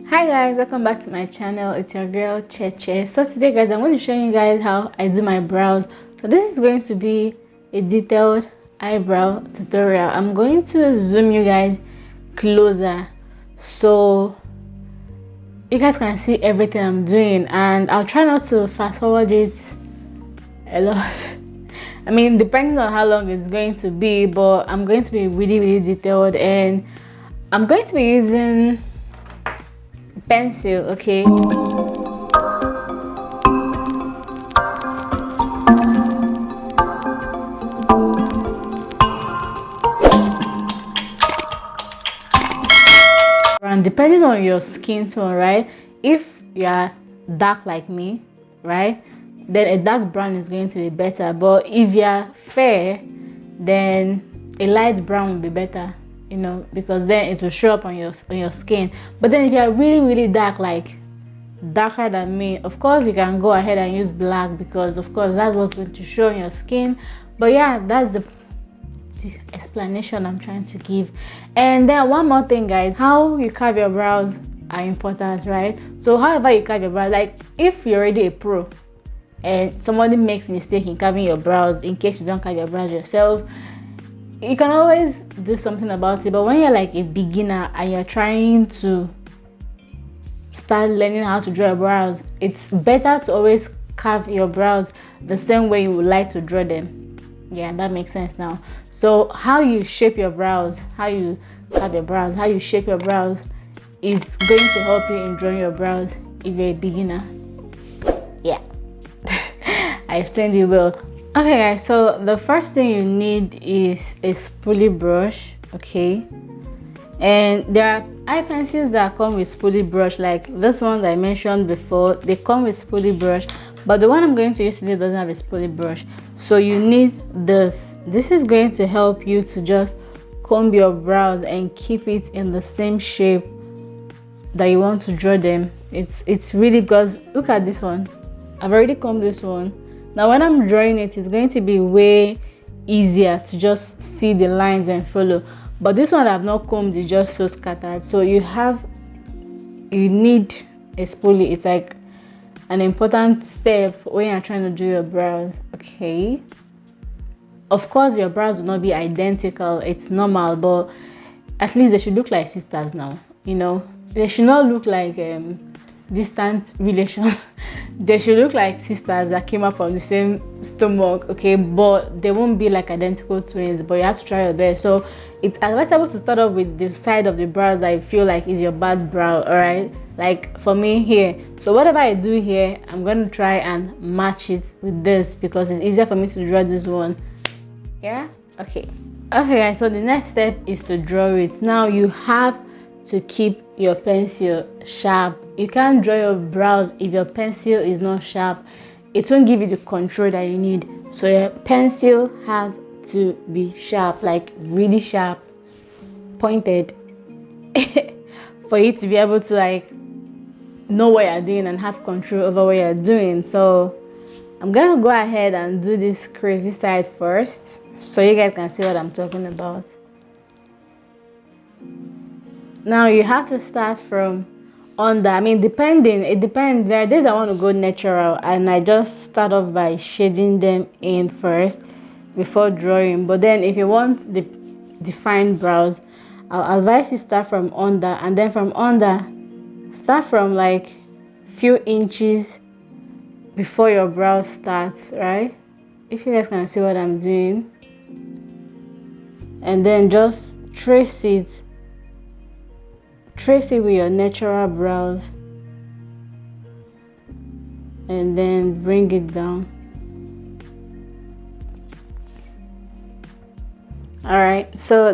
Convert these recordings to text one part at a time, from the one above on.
Hi guys, welcome back to my channel. It's your girl Cheche. So today guys, I'm going to show you guys how I do my brows. So this is going to be a detailed eyebrow tutorial. I'm going to zoom you guys closer so you guys can see everything I'm doing, and I'll try not to fast forward it a lot. I mean, depending on how long it's going to be, but I'm going to be really detailed, and I'm going to be using pencil, okay? And depending on your skin tone, right? If you are dark like me, right, then a dark brown is going to be better. But if you are fair, then a light brown will be better, you know, because then it will show up on your skin. But then if you are really dark, like darker than me, of course you can go ahead and use black, because of course that's what's going to show on your skin. But yeah, that's the explanation I'm trying to give. And then one more thing guys, how you carve your brows are important, right? So however you carve your brows, like if you're already a pro and somebody makes a mistake in carving your brows, in case you don't carve your brows yourself, you can always do something about it. But when you're like a beginner and you're trying to start learning how to draw your brows, it's better to always carve your brows the same way you would like to draw them. Yeah, that makes sense now. So how you shape your brows, how you carve your brows, how you shape your brows is going to help you in drawing your brows if you're a beginner. Yeah. I explained it well. Okay guys, so the first thing you need is a spoolie brush, okay? And there are eye pencils that come with spoolie brush, like this one that I mentioned before. They come with spoolie brush, but the one I'm going to use today doesn't have a spoolie brush. So you need this. This is going to help you to just comb your brows and keep it in the same shape that you want to draw them. It's really, because look at this one. I've already combed this one. Now when I'm drawing it, it's going to be way easier to just see the lines and follow. But this one I've not combed, it's just so scattered. So you need a spoolie. It's like an important step when you're trying to do your brows, okay? Of course your brows will not be identical, it's normal, but at least they should look like sisters now, you know? They should not look like distant relations. They should look like sisters that came up from the same stomach, okay? But they won't be like identical twins, but you have to try your best. So it's advisable to start off with the side of the brows that I feel like is your bad brow, all right? Like for me here. So whatever I do here, I'm going to try and match it with this because it's easier for me to draw this one. Yeah? Okay guys, so the next step is to draw it. Now you have to keep your pencil sharp. You can't draw your brows if your pencil is not sharp. It won't give you the control that you need. So your pencil has to be sharp, like really sharp, pointed, for you to be able to like know what you're doing and have control over what you're doing. So I'm gonna go ahead and do this crazy side first so you guys can see what I'm talking about. Now you have to start from under. I mean, it depends. There are days I want to go natural and I just start off by shading them in first before drawing. But then if you want the defined brows, I'll advise you start from under, and then from under start from like few inches before your brow starts, right? If you guys can see what I'm doing, and then just trace it with your natural brows and then bring it down. All right, so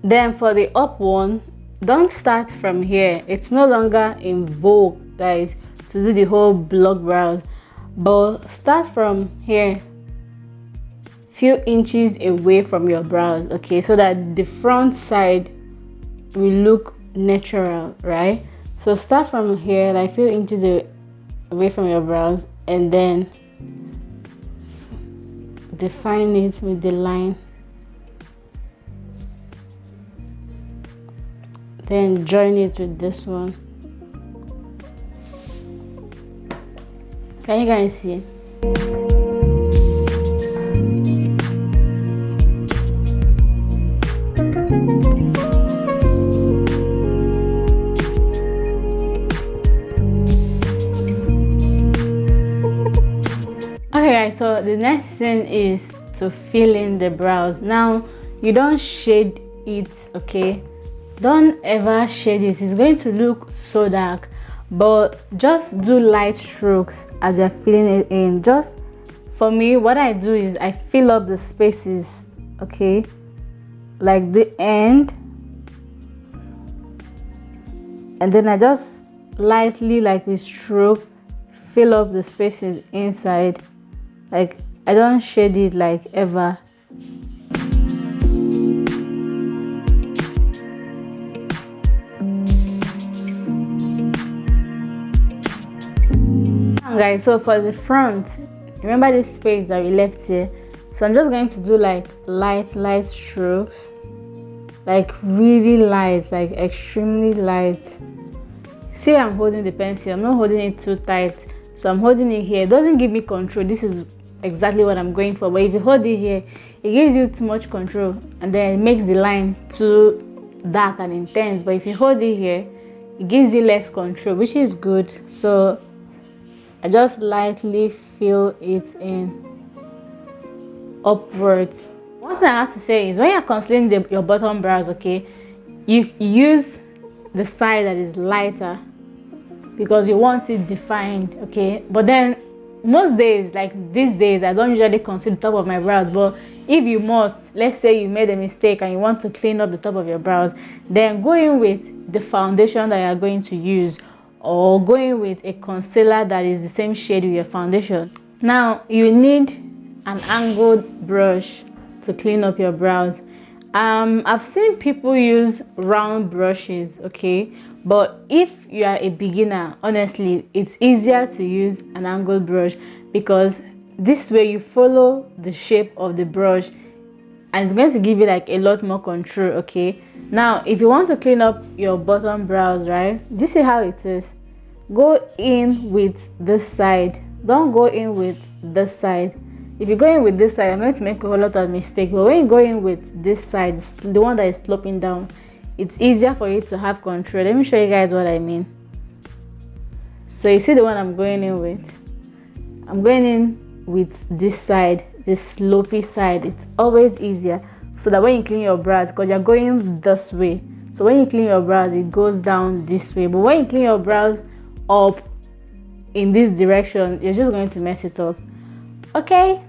then for the up one, don't start from here. It's no longer in vogue, guys, to do the whole block brows, but start from here, few inches away from your brows, okay, so that the front side will look natural, right? So start from here, like few inches away from your brows, and then define it with the line. then join it with this one. Can you guys see? Okay guys, so the next thing is to fill in the brows. Now you don't shade it, okay? Don't ever shade it. It's going to look so dark, but just do light strokes as you're filling it in. Just for me, what I do is I fill up the spaces, okay, like the end, and then I just lightly, like with stroke, fill up the spaces inside. Like I don't shade it like ever. Guys, so for the front, remember this space that we left here, so I'm just going to do like light strokes, like really light, like extremely light. See, I'm holding the pencil, I'm not holding it too tight, so I'm holding it here. It doesn't give me control. This is exactly what I'm going for, but if you hold it here, it gives you too much control and then it makes the line too dark and intense. But if you hold it here, it gives you less control, which is good. So I just lightly fill it in upwards. One thing I have to say is when you're concealing your bottom brows, okay, you use the side that is lighter because you want it defined, okay? But then most days, like these days, I don't usually conceal the top of my brows. But if you must, let's say you made a mistake and you want to clean up the top of your brows, then go in with the foundation that you are going to use, or going with a concealer that is the same shade with your foundation. Now you need an angled brush to clean up your brows. I've seen people use round brushes, okay, but if you are a beginner, honestly, it's easier to use an angled brush because this way you follow the shape of the brush and it's going to give you like a lot more control, okay? Now if you want to clean up your bottom brows, right, this is how it is. Go in with this side, don't go in with this side. If you go in with this side, I'm going to make a whole lot of mistakes, but when you go in with this side, the one that is sloping down, it's easier for you to have control. Let me show you guys what I mean. So you see the one I'm going in with? I'm going in with this side, this slopey side. It's always easier so that when you clean your brows, because you're going this way, so when you clean your brows, it goes down this way. But when you clean your brows up in this direction, you're just going to mess it up. Okay.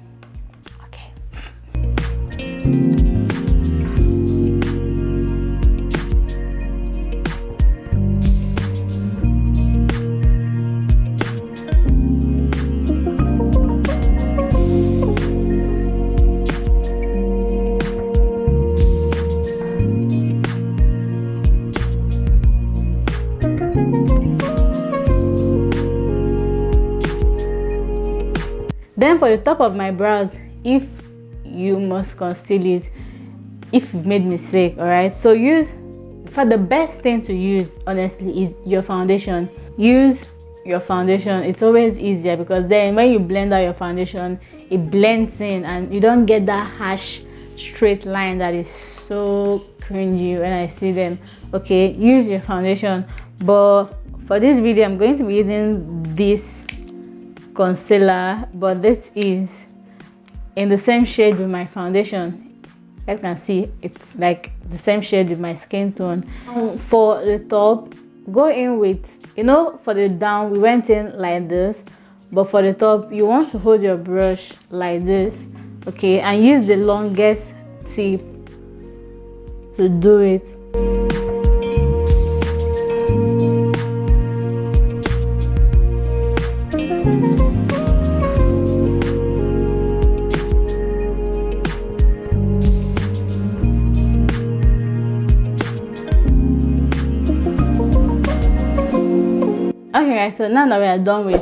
Then for the top of my brows, if you must conceal it, if you've made mistake, all right, so for the best thing to use, honestly, is your foundation. Use your foundation. It's always easier because then when you blend out your foundation, it blends in and you don't get that harsh straight line that is so cringy when I see them. Okay, use your foundation. But for this video, I'm going to be using this concealer, but this is in the same shade with my foundation. As you can see, it's like the same shade with my skin tone. For the top, go in with, you know, for the down we went in like this, but for the top you want to hold your brush like this, okay, and use the longest tip to do it. Okay guys, so now that we are done with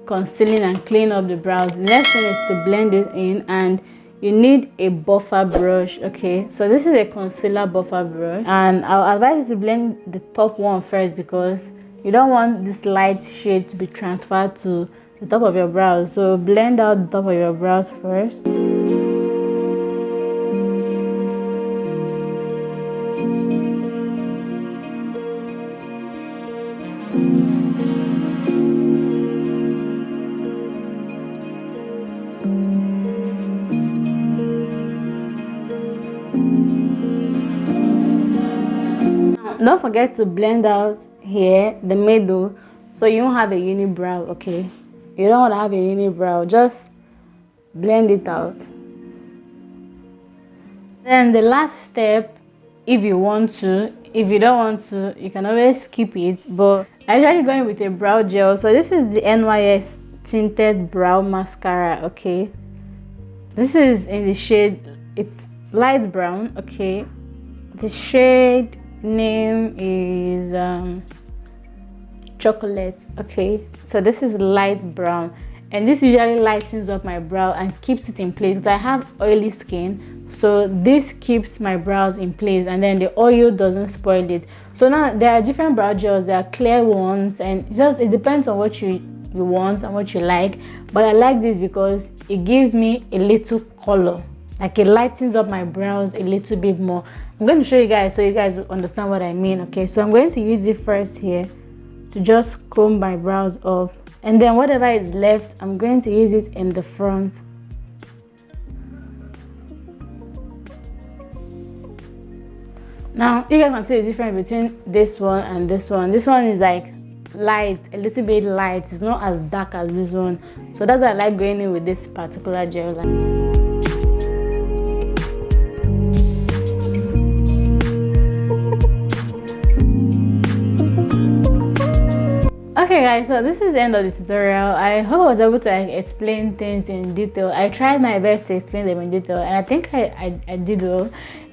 concealing and cleaning up the brows, the next thing is to blend it in, and you need a buffer brush. Okay, so this is a concealer buffer brush, and I'll advise you to blend the top one first because you don't want this light shade to be transferred to the top of your brows. So blend out the top of your brows first. Don't forget to blend out here the middle so you won't have a unibrow. Okay, you don't want to have a unibrow, just blend it out. Then the last step, if you want to, if you don't want to, you can always skip it, but I'm actually going with a brow gel. So this is the NYS tinted brow mascara. Okay, this is in the shade, it's light brown. Okay, the shade name is chocolate. Okay, so this is light brown, and this usually lightens up my brow and keeps it in place because I have oily skin, so this keeps my brows in place and then the oil doesn't spoil it. So now there are different brow gels. There are clear ones, and just it depends on what you want and what you like, but I like this because it gives me a little color, like it lightens up my brows a little bit more. I'm going to show you guys so you guys understand what I mean. Okay, so I'm going to use it first here to just comb my brows up, and then whatever is left I'm going to use it in the front. Now you guys can see the difference between this one and this one. This one is like light, a little bit light, it's not as dark as this one, so that's why I like going in with this particular gel line. Okay guys, so this is the end of the tutorial. I hope I was able to explain things in detail. I tried my best to explain them in detail, and I think I did well.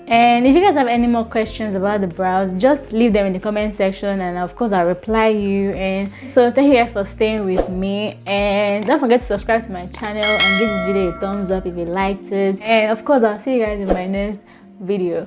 And if you guys have any more questions about the brows, just leave them in the comment section, and of course I'll reply you. And so thank you guys for staying with me, and don't forget to subscribe to my channel and give this video a thumbs up if you liked it. And of course I'll see you guys in my next video.